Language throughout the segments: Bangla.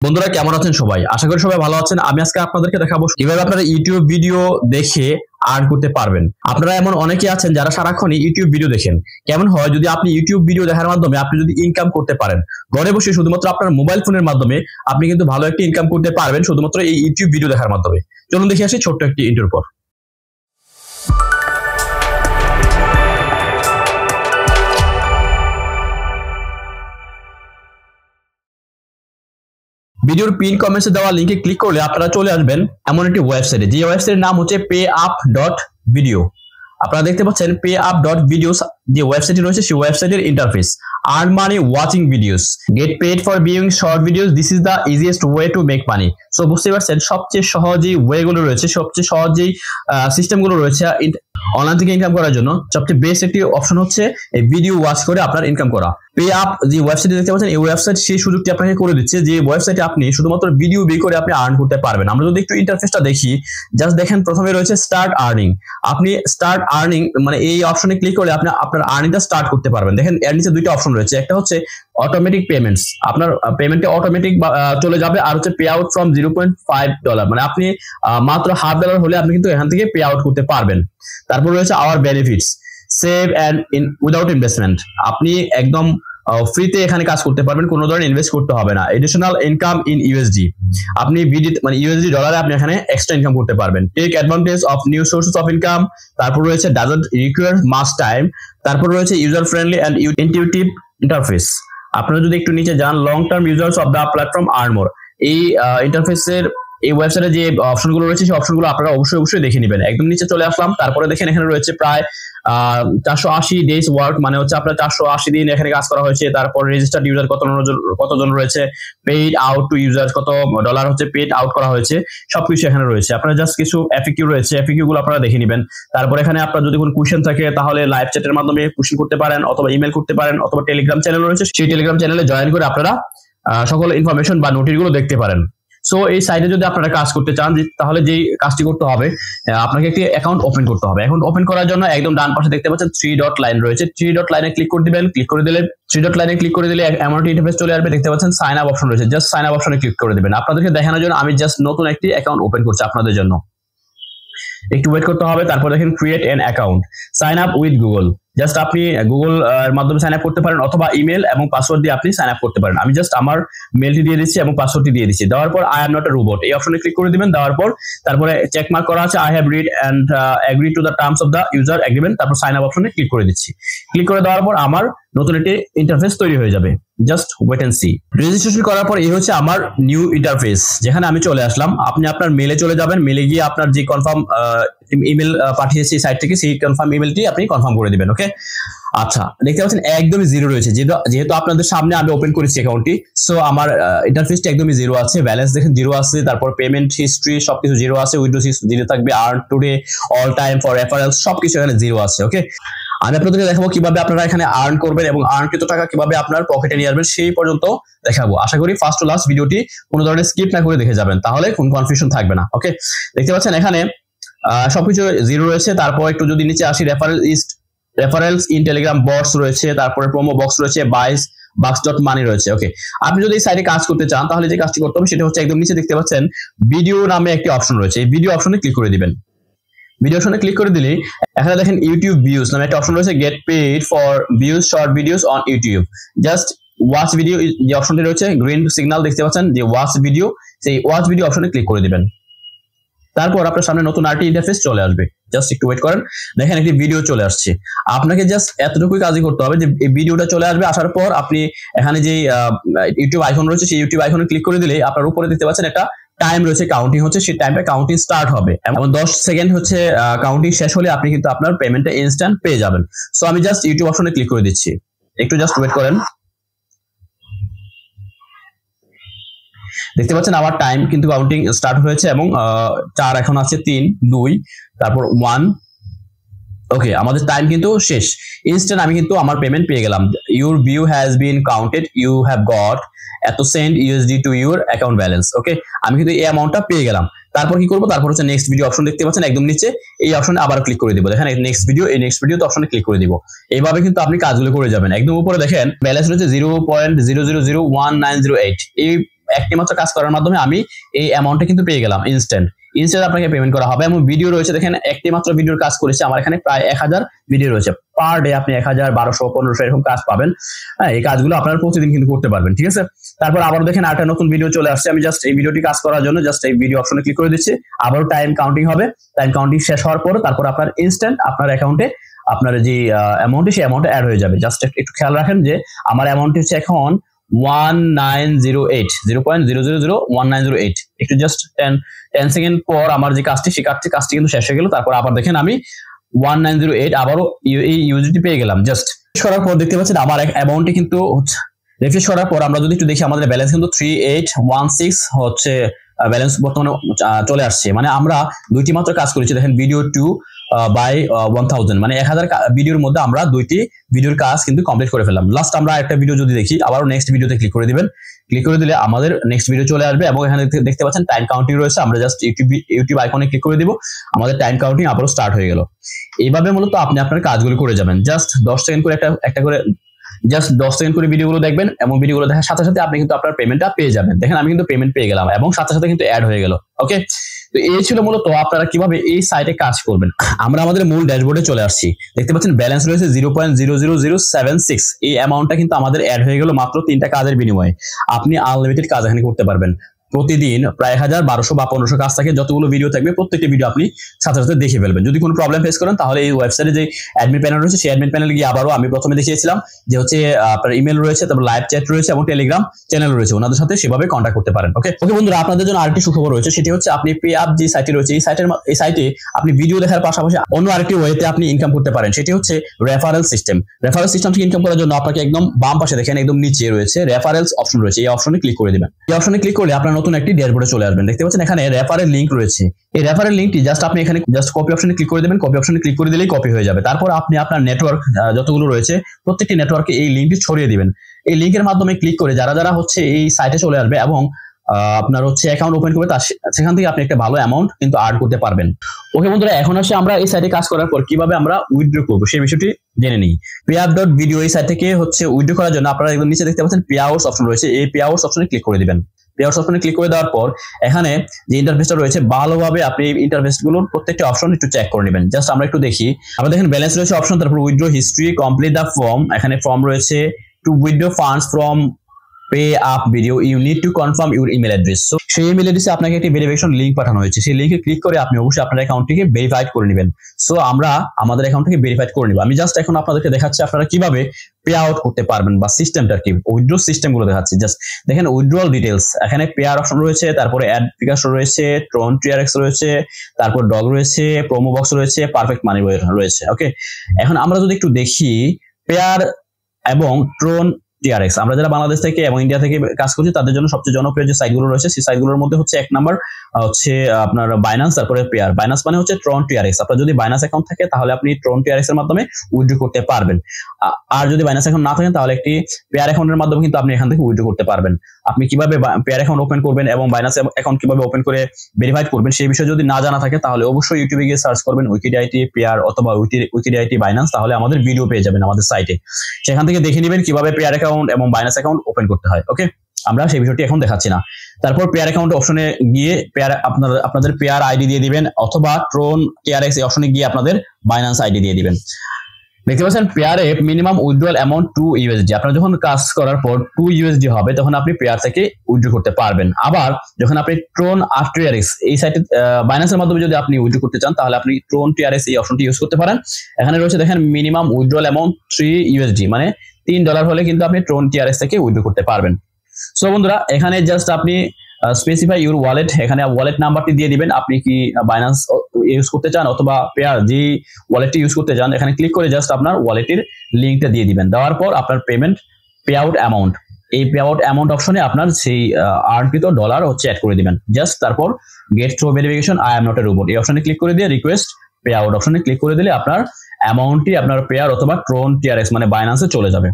বন্ধুরা কেমন আছেন সবাই? আশা করি সবাই ভালো আছেন। আমি আজকে আপনাদেরকে দেখাবো কিভাবে আপনারা ইউটিউব ভিডিও দেখে আর্ন করতে পারবেন। আপনারা এমন অনেকে আছেন যারা সারাক্ষণ ইউটিউব ভিডিও দেখেন। কেমন হয় যদি আপনি ইউটিউব ভিডিও দেখার মাধ্যমে আপনি যদি ইনকাম করতে পারেন, ঘরে বসে শুধুমাত্র আপনার মোবাইল ফোনের মাধ্যমে আপনি কিন্তু ভালো একটা ইনকাম করতে পারবেন শুধুমাত্র এই ইউটিউব ভিডিও দেখার মাধ্যমে। চলুন দেখে আসি ছোট্ট একটি ইন্ট্রোর পর। ভিডিওর পিন কমেন্টসে দেওয়া লিংকে ক্লিক করলে আপনারা চলে আসবেন এমন একটি ওয়েবসাইটে, যে ওয়েবসাইটের নাম হচ্ছে payup.video। আপনারা দেখতে পাচ্ছেন payup.videos যে ওয়েবসাইটটি রয়েছে সেই ওয়েবসাইটের interface. Earn money watching videos, get paid for viewing short videos, this is the easiest way to make money. So বুঝতে পারছেন সবচেয়ে সহজ যে ওয়েগুলো রয়েছে, সবচেয়ে সহজ যে সিস্টেমগুলো রয়েছে অনলাইন থেকে ইনকাম করার জন্য সবচেয়ে বেস্ট একটি অপশন হচ্ছে এই ভিডিও ওয়াচ করে আপনার ইনকাম করা। পেআপ যে ওয়েবসাইট দেখতে পাচ্ছেন এই ওয়েবসাইট সেই সুযোগটি আপনাকে করে দিচ্ছে, যে ওয়েবসাইটে আপনি শুধুমাত্র ভিডিও বের করে আপনি আর্ন করতে পারবেন। আমরা যদি একটু ইন্টারফেসটা দেখি, জাস্ট দেখেন প্রথমে রয়েছে স্টার্ট আর্নিং। আপনি স্টার্ট আর্নিং মানে এই অপশনে ক্লিক করলে আপনি আপনার আর্নিংটা স্টার্ট করতে পারবেন। দেখেন এর নিচে দুইটা অপশন রয়েছে, একটা হচ্ছে অটোমেটিক পেমেন্টস, আপনার পেমেন্টে অটোমেটিক চলে যাবে, আর হচ্ছে পে আউট ফ্রম $0.5, মানে আপনি মাত্র $0.5 হলে আপনি কিন্তু এখান থেকে পে আউট করতে পারবেন। তারপর রয়েছে our benefits, save and without investment, আপনি একদম ফ্রিতে এখানে কাজ করতে পারবেন, কোনো ধরনের ইনভেস্ট করতে হবে না। এডিশনাল ইনকাম ইন ইউএসডি, আপনি মানে ইউএসডি ডলারে আপনি এখানে এক্সট্রা ইনকাম করতে পারবেন। Take advantage of new sources of income, তারপর রয়েছে ডাজন্ট রিকোয়ার মাচ টাইম, তারপর রয়েছে user friendly and intuitive interface. আপনারা যদি একটু নিচে যান, long term users of the platform earn more, এই ইন্টারফেসের এই ওয়েবসাইটে যে অপশনগুলো রয়েছে সেই অপশনগুলো আপনারা অবশ্যই দেখে নেবেন। একদম নিচে চলে আসলাম, তারপরে দেখেন এখানে রয়েছে প্রায় 480 ডেজ ওয়ার্ক, মানে হচ্ছে আপনার 480 দিন এখানে কাজ করা হয়েছে। তারপর রেজিস্টার্ড ইউজার কতজন রয়েছে, পেইড আউট টু ইউজার কত ডলার হচ্ছে পেইড আউট করা হয়েছে, সবকিছু এখানে রয়েছে। আপনারা জাস্ট কিছু এফএকিউ রয়েছে, এফএকিউ গুলো আপনারা দেখে নেবেন। তারপর এখানে আপনার যদি কোনো কোশ্চেন থাকে তাহলে লাইভ চ্যাটের মাধ্যমে কোশ্চেন করতে পারেন, অথবা ইমেল করতে পারেন, অথবা টেলিগ্রাম চ্যানেল রয়েছে সেই টেলিগ্রাম চ্যানেলে জয়েন করে আপনারা সকল ইনফরমেশন বা নোটিশ গুলো দেখতে পারেন। সো এই সাইটে যদি আপনারা কাজ করতে চান তাহলে যেই কাজটি করতে হবে, আপনাকে একটি অ্যাকাউন্ট ওপেন করতে হবে। এখন ওপেন করার জন্য একদম ডান পাশে দেখতে পাচ্ছেন 3 ডট লাইন রয়েছে, 3 ডট লাইনে ক্লিক করে দিবেন। ক্লিক করে দিলে 3 ডট লাইনে ক্লিক করে দিলে এমন একটি ইন্টারফেস চলে আসবে। দেখতে পাচ্ছেন সাইন আপ অপশন রয়েছে, জাস্ট সাইন আপ অপশনে ক্লিক করে দিবেন। আপনাদেরকে দেখানোর জন্য আমি জাস্ট নতুন একটি অ্যাকাউন্ট ওপেন করছি আপনাদের জন্য, একটু ওয়েট করতে হবে। তারপর দেখেন create an account, sign up with Google, just আপনি গুগল এর মাধ্যমে সাইন আপ করতে পারেন, অথবা ইমেল এবং পাসওয়ার্ড দিয়ে আপনি সাইন আপ করতে পারেন। আমি জাস্ট আমার মেলটি দিয়ে দিচ্ছি এবং পাসওয়ার্ডটি দিয়ে দিচ্ছি। দেওয়ার পর I am not a robot এই অপশনে ক্লিক করে দিবেন। দেওয়ার পর তারপরে চেক মার্ক করা আছে I have read and agree to the terms of the user agreement, তারপর সাইন আপ অপশনে ক্লিক করে দিচ্ছি। ক্লিক করে দেওয়ার পর আমার নতুন একটি ইন্টারফেস তৈরি হয়ে যাবে, just wait and see. Registration করার পর এই হচ্ছে আমার নিউ ইন্টারফেস, যেখানে আমি চলে আসলাম। আপনি আপনার মেলে চলে যাবেন, মেলে গিয়ে আপনার যে কনফার্ম ইমেল পাঠিয়েছি সাইট থেকে সেই কনফার্ম ইমেলটি আপনি কনফার্ম করে দিবেন। ওকে, আচ্ছা দেখতে পাচ্ছেন একদমই জিরো রয়েছে, যেহেতু আপনাদের সামনে আমি ওপেন করেছি অ্যাকাউন্টটি, সো আমার ইন্টারফেসটি একদমই জিরো আছে। ব্যালেন্স দেখেন জিরো আছে, তারপর পেমেন্ট হিস্ট্রি সবকিছু জিরো আছে, উইন্ডোজ জিরো থাকবে, earn today, all time, for reference সবকিছু এখানে জিরো আছে। ওকে, আমি আপনাদেরকে দেখাবো কিভাবে আপনারা এখানে আর্ন করবেন এবং আর্নকৃত টাকা কিভাবে আপনার পকেটে নিয়ে আসবেন সেই পর্যন্ত দেখাবো। আশা করি ফার্স্ট টু লাস্ট ভিডিওটি কোনো ধরনের স্কিপ না করে দেখে যাবেন, তাহলে কোনো কনফিউশন থাকবে না। ওকে, দেখতে পাচ্ছেন এখানে সবকিছু জিরো রয়েছে। তারপর একটু যদি নিচে আসি, রেফারেলস ইন টেলিগ্রাম বটস রয়েছে, তারপরে প্রোমো বক্স রয়েছে, bucks.money রয়েছে। ওকে, আপনি যদি এই সাইটে কাজ করতে চান তাহলে যে কাজটি করতে হবে সেটা হচ্ছে একদম নিচে দেখতে পাচ্ছেন ভিডিও নামে একটি অপশন রয়েছে, এই ভিডিও অপশনে ক্লিক করে দিবেন। ভিডিও অপশনে ক্লিক করে দিলে এখানে দেখেন ইউটিউব ভিউজ নামে একটা অপশন রয়েছে, gate paid for views short videos on YouTube, just watch video যে অপশনটি রয়েছে গ্রিন সিগন্যাল দেখতে পাচ্ছেন যে ওয়াচ ভিডিও, সেই ওয়াচ ভিডিও অপশনে ক্লিক করে দিবেন। তারপর আপনার সামনে নতুন আরটি ইন্টারফেস চলে আসবে, জাস্ট একটু ওয়েট করেন। দেখেন একটি ভিডিও চলে আসছে, আপনাকে জাস্ট এতটুকুই কাজই করতে হবে যে এই ভিডিওটা চলে আসবে। আসার পর আপনি এখানে যে ইউটিউব আইকন রয়েছে সেই ইউটিউব আইকনে ক্লিক করে দিলে আপনার উপরে দেখতে পাচ্ছেন একটা টাইম রয়েছে, কাউন্টিং হচ্ছে, সেই টাইমটা কাউন্টিং স্টার্ট হবে এবং 10 সেকেন্ড হচ্ছে কাউন্টিং শেষ হলে আপনি কিন্তু আপনার পেমেন্টটা ইনস্ট্যান্ট পেয়ে যাবেন। সো আমি জাস্ট ইউটিউব অপশনে ক্লিক করে দিচ্ছি, একটু জাস্ট ওয়েট করেন। দেখতে পাচ্ছেন আমার টাইম কিন্তু কাউন্টিং স্টার্ট হয়েছে এবং 4 এখন আছে, 3, 2, তারপর 1। ওকে, আমাদের টাইম কিন্তু শেষ, ইনস্ট্যান্ট আমি কিন্তু আমার পেমেন্ট পেয়ে গেলাম। Your view has been counted, you have got eight cent USD to your account balance. Okay, আমি কিন্তু এই অ্যামাউন্টটা পেয়ে গেলাম। তারপর কি করবো, তারপর হচ্ছে নেক্সট ভিডিও অপশন দেখতে পাচ্ছেন একদম নিচে, এই অপশনে আবার ক্লিক করে দিব। দেখেন নেক্সট ভিডিও, এই নেক্সট ভিডিও অপশনে ক্লিক করে দিব। এইভাবে কিন্তু আপনি কাজগুলো করে যাবেন। একদম উপরে দেখেন ব্যালেন্স রয়েছে 0.000198, এই একটি মাত্র কাজ করার মাধ্যমে আমি এই অ্যামাউন্টটা কিন্তু পেয়ে গেলাম ইনস্ট্যান্ট আপনাকে পেমেন্ট করা হবে। এবং ভিডিও রয়েছে, দেখেন একটি মাত্র ভিডিওর কাজ করেছে আমার এখানে প্রায় 1000 ভিডিও রয়েছে। পার ডে আপনি 1000, 1200, 1500 এরকম কাজ পাবেন। হ্যাঁ, এই কাজগুলো আপনারা প্রতিদিন কিন্তু করতে পারবেন, ঠিক আছে। তারপর আবার দেখেন আরেকটা নতুন ভিডিও চলে আসছে। আমি জাস্ট এই ভিডিওটি কাজ করার জন্য জাস্ট এই ভিডিও অপশনে ক্লিক করে দিচ্ছি। আবারও টাইম কাউন্টিং হবে। টাইম কাউন্টিং শেষ হওয়ার পর তারপর আপনার ইনস্ট্যান্ট আপনার অ্যাকাউন্টে আপনার যে অ্যামাউন্টটি সেই অ্যামাউন্ট অ্যাড হয়ে যাবে। জাস্ট একটু খেয়াল রাখেন যে আমার অ্যামাউন্ট হচ্ছে এখন 1908, 0.0001908। একটু জাস্ট 10 সেকেন্ড পর আমার যে কাজটি সেই কাজটি কিন্তু শেষ হয়ে গেল। তারপর আবার দেখেন আমি 1908 আবারও এই ইউএসডি পেয়ে গেলাম। জাস্ট করার পর দেখতে পাচ্ছেন আমার অ্যামাউন্টটি কিন্তু রিফ্রেশ করার পর আমরা যদি একটু দেখি আমাদের ব্যালেন্স কিন্তু 3816 হচ্ছে ব্যালেন্স বর্তমানে চলে আসছে। মানে আমরা দুইটি মাত্র কাজ করেছি। দেখেন ভিডিও 2 বাই 1000, মানে 1000 ভিডিওর মধ্যে আমরা দুইটি ভিডিওর কাজ কিন্তু কমপ্লিট করে ফেললাম। লাস্ট আমরা একটা ভিডিও যদি দেখি, আবারও নেক্সট ভিডিওতে ক্লিক করে দিবেন। ক্লিক করে দিলে আমাদের নেক্সট ভিডিও চলে আসবে এবং এখানে দেখতে পাচ্ছেন টাইম কাউন্টিং রয়েছে। আমরা জাস্ট ইউটিউব আইকনে ক্লিক করে দিব, আমাদের টাইম কাউন্টিং আবারও স্টার্ট হয়ে গেল। এইভাবে মূলত আপনি আপনার কাজগুলো করে যাবেন। জাস্ট 10 সেকেন্ড করে একটা করে জাস্ট 10 সেকেন্ড করে ভিডিওগুলো দেখবেন এবং ভিডিওগুলো দেখার সাথে সাথে আপনি কিন্তু আপনার পেমেন্টটা পেয়ে যাবেন। দেখেন আমি কিন্তু পেমেন্ট পেয়ে গেলাম এবং সাথে সাথে কিন্তু অ্যাড হয়ে গেল। ওকে, তো এই ছিল মূলত আপনারা কিভাবে এই সাইটে কাজ করবেন। আমরা আমাদের মূল ড্যাশবোর্ডে চলে আসছি। দেখতে পাচ্ছেন ব্যালেন্স রয়েছে 0.00076। এই অ্যামাউন্টটা কিন্তু আমাদের অ্যাড হয়ে গেল মাত্র 3টা কাজের বিনিময়ে। আপনি আনলিমিটেড কাজ এখানে করতে পারবেন। প্রতিদিন প্রায় 1000, 1200 বা 1500 কাজ থাকে। যতগুলো ভিডিও থাকবে প্রত্যেকটি ভিডিও আপনি সাথে সাথে দেখে ফেলবেন। যদি কোনো প্রবলেম ফেস করেন তাহলে এই ওয়েবসাইটে যে অ্যাডমিন প্যানেল রয়েছে সেই অ্যাডমিন প্যানেলে গিয়ে আবারও আমি প্রথমে দেখিয়েছিলাম যে হচ্ছে আপনার ইমেল রয়েছে, তারপর লাইভ চ্যাট রয়েছে এবং টেলিগ্রাম চ্যানেল রয়েছে, ওনাদের সাথে সেভাবে কন্ট্যাক্ট করতে পারেন। ওকে বন্ধুরা, আপনাদের জন্য আরেকটি সুখবর রয়েছে। সেটি হচ্ছে আপনি পে আপ যে সাইটে রয়েছে এই সাইটে আপনি ভিডিও দেখার পাশাপাশি অন্য আরেকটি ওয়েতে আপনি ইনকাম করতে পারেন। সেটি হচ্ছে রেফারেল সিস্টেম। রেফারেল সিস্টেম থেকে ইনকাম করার জন্য আপনাকে একদম বাম পাশে দেখেন একদম নিচে রয়েছে রেফারেলস অপশন রয়েছে। এই অপশনে ক্লিক করে দিবেন। এই অপশনে ক্লিক করলে আপনার নতুন একটি ড্যাশবোর্ডে চলে আসবেন। দেখতে পাচ্ছেন এখানে রেফারেল লিংক রয়েছে। এই রেফারেল লিংকটি জাস্ট আপনি এখানে জাস্ট কপি অপশনে ক্লিক করে দিবেন। কপি অপশনে ক্লিক করে দিলেই কপি হয়ে যাবে। তারপর আপনি আপনার নেটওয়ার্ক যতগুলো রয়েছে প্রত্যেকটি নেটওয়ার্কে এই লিংকটি ছড়িয়ে দিবেন। এই লিংকের মাধ্যমে ক্লিক করে যারা যারা হচ্ছে এই সাইটে চলে আসবে এবং আপনার হচ্ছে অ্যাকাউন্ট ওপেন করবে, সেখান থেকে আপনি একটা ভালো অ্যামাউন্ট কিন্তু আর্ন করতে পারবেন। ওকে বন্ধুরা, এখন আসলে আমরা এই সাইটে কাজ করার পর কিভাবে আমরা উইথড্র করবো সেই বিষয়টি জেনে নিই। payup.video এই সাইট থেকে হচ্ছে উইথড্র করার জন্য আপনারা একদম নিচে দেখতে পাচ্ছেন পেআউটস অপশন রয়েছে। এই পেআউটস অপশনে ক্লিক করে দিবেন। পেআউটস অপশনে ক্লিক করে দেওয়ার পর এখানে যে ইন্টারফেসটা রয়েছে ভালোভাবে আপনি ইন্টারফেসগুলোর প্রত্যেকটি অপশন একটু চেক করে নেবেন। জাস্ট আমরা একটু দেখি। আমরা দেখেন ব্যালেন্স রয়েছে অপশন, তারপর withdraw history, complete the form. এখানে ফর্ম রয়েছে two withdraw funds from payup.video you need to confirm your email address। So সেই ইমেল অ্যাড্রেসে আপনাকে একটি ভেরিফিকেশন লিংক পাঠানো হয়েছে। সেই লিংকে ক্লিক করে আপনি অবশ্যই আপনার অ্যাকাউন্টটিকে ভেরিফাইড করে নেবেন। সো আমরা আমাদের অ্যাকাউন্টটিকে ভেরিফাইড করে নিব। আমি জাস্ট এখন আপনাদেরকে দেখাচ্ছি আপনারা কিভাবে পে আউট করতে পারবেন বা সিস্টেমটা কি, উইথড্র সিস্টেম গুলো দেখাচ্ছি। জাস্ট দেখেন উইথড্রল ডিটেলস, এখানে পেয়ার অপশন রয়েছে, তারপরে অ্যাড বিকাশ রয়েছে, ট্রন টিআরএক্স রয়েছে, তারপর ডগ রয়েছে, প্রোমো বক্স রয়েছে, পারফেক্ট মানি রয়েছে। ওকে, এখন আমরা যদি একটু দেখি পেয়ার এবং ট্রন টিআরএক্স, আমরা যারা বাংলাদেশ থেকে এবং ইন্ডিয়া থেকে কাজ করছি তাদের জন্য সবচেয়ে জনপ্রিয় যে সাইটগুলো রয়েছে সেই সাইটগুলোর মধ্যে হচ্ছে 1 নাম্বার হচ্ছে আপনার বাইন্যান্স, তারপরে পেয়ার। বাইন্যান্স মানে হচ্ছে ট্রন টিআরএক্স। আপনার যদি বাইন্যান্স অ্যাকাউন্ট থাকে তাহলে আপনি ট্রন টিআরএক্স এর মাধ্যমে উইথড্র করতে পারবেন। আর যদি বাইন্যান্স অ্যাকাউন্ট না থাকে তাহলে একটি পেয়ার অ্যাকাউন্টের মাধ্যমে কিন্তু আপনি এখান থেকে উইথড্র করতে পারবেন। আপনি কিভাবে পেয়ার অ্যাকাউন্ট ওপেন করবেন এবং বাইন্যান্স অ্যাকাউন্ট কিভাবে ওপেন করে ভেরিফাইড করবেন সেই বিষয়ে যদি না জানা থাকে তাহলে অবশ্যই ইউটিউবে গিয়ে সার্চ করবেন উইকিডিআইটি পেয়ার অথবা উইকিডিআইটি বাইন্যান্স, তাহলে আমাদের ভিডিও পেয়ে যাবেন আমাদের সাইটে। সেখান থেকে দেখে নেবেন কিভাবে পেয়ার অ্যাকাউন্ট এবং বাইন্যান্স অ্যাকাউন্ট ওপেন করতে হয়। ওকে, আমরা সেই বিষয়টি এখন দেখাচ্ছি না। তারপর পেয়ার অ্যাকাউন্ট অপশনে গিয়ে পেয়ার আপনাদের পেয়ার আইডি দিয়ে দিবেন অথবা ট্রন টিআরএক্স এই অপশনে গিয়ে আপনাদের বাইন্যান্স আইডি দিয়ে দিবেন। দেখতে পাচ্ছেন পেয়ারে মিনিমাম উইথড্রল অ্যামাউন্ট 2 USD। আপনার যখন কাজ করার পর 2 USD হবে তখন আপনি পেয়ার থেকে উইথড্র করতে পারবেন। আবার যখন আপনি ট্রন আর টিআরএক্স এই সাইটে বাইন্যান্সের মাধ্যমে যদি আপনি উইথড্র করতে চান তাহলে আপনি ট্রন টিআরএক্স এই অপশনটি ইউজ করতে পারেন। এখানে রয়েছে দেখেন মিনিমাম উইথড্রল অ্যামাউন্ট $3 USD, মানে $3 হলে কিন্তু আপনি ট্রন টিআরএক্স থেকে উইথড্র করতে পারবেন। সো বন্ধুরা, এখানে জাস্ট আপনি স্পেসিফাই ইউর ওয়ালেট, এখানে ওয়ালেট নাম্বারটি দিয়ে দিবেন। আপনি কি বাইন্যান্স ইউজ করতে চান অথবা পেয়ার যে ওয়ালেটটি ইউজ করতে চান এখানে ক্লিক করে জাস্ট আপনার ওয়ালেটের লিঙ্কটা দিয়ে দিবেন। দেওয়ার পর আপনার পেমেন্ট পে আউট অ্যামাউন্ট, এই পে আউট অ্যামাউন্ট অপশনে আপনার সেই আর্নকৃত ডলার হচ্ছে অ্যাড করে দিবেন। জাস্ট তারপর gate through verification I am not a robot এই অপশনে ক্লিক করে দিয়ে রিকোয়েস্ট পে আউট অপশনে ক্লিক করে দিলে আপনার অ্যামাউন্টটি আপনার পেয়ার অথবা ট্রন টিআরএক্স মানে বাইন্যান্সে চলে যাবে।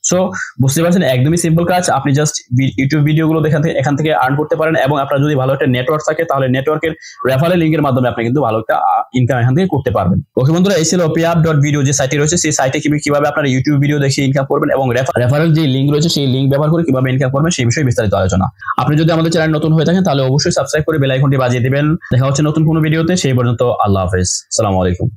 সো সো বুঝতে পারছেন, একদমই সিম্পল কাজ। আপনি জাস্ট ইউটিউব ভিডিওগুলো এখান থেকে আর্ন করতে পারেন, এবং আপনার যদি ভালো একটা নেটওয়ার্ক থাকে তাহলে নেটওয়ার্কের রেফারেল লিঙ্কের মাধ্যমে আপনি কিন্তু ভালো একটা ইনকাম এখান থেকে করতে পারবেন। ওকে বন্ধুরা, এই ছিল payup.video যে সাইটটি রয়েছে, সেই সাইটে কিভাবে আপনারা ইউটিউব ভিডিও দেখে ইনকাম করবেন এবং রেফারেল যে লিঙ্ক রয়েছে সেই লিঙ্ক ব্যবহার করে কিভাবে ইনকাম করবেন সেই বিষয়ে বিস্তারিত আলোচনা। আপনি যদি আমাদের চ্যানেল নতুন হয়ে থাকেন তাহলে অবশ্যই সাবস্ক্রাইব করে বেল আইকনটি বাজিয়ে দিবেন। দেখা হচ্ছে নতুন কোনো ভিডিওতে, সেই পর্যন্ত আল্লাহ হাফেজ, আসসালামু আলাইকুম।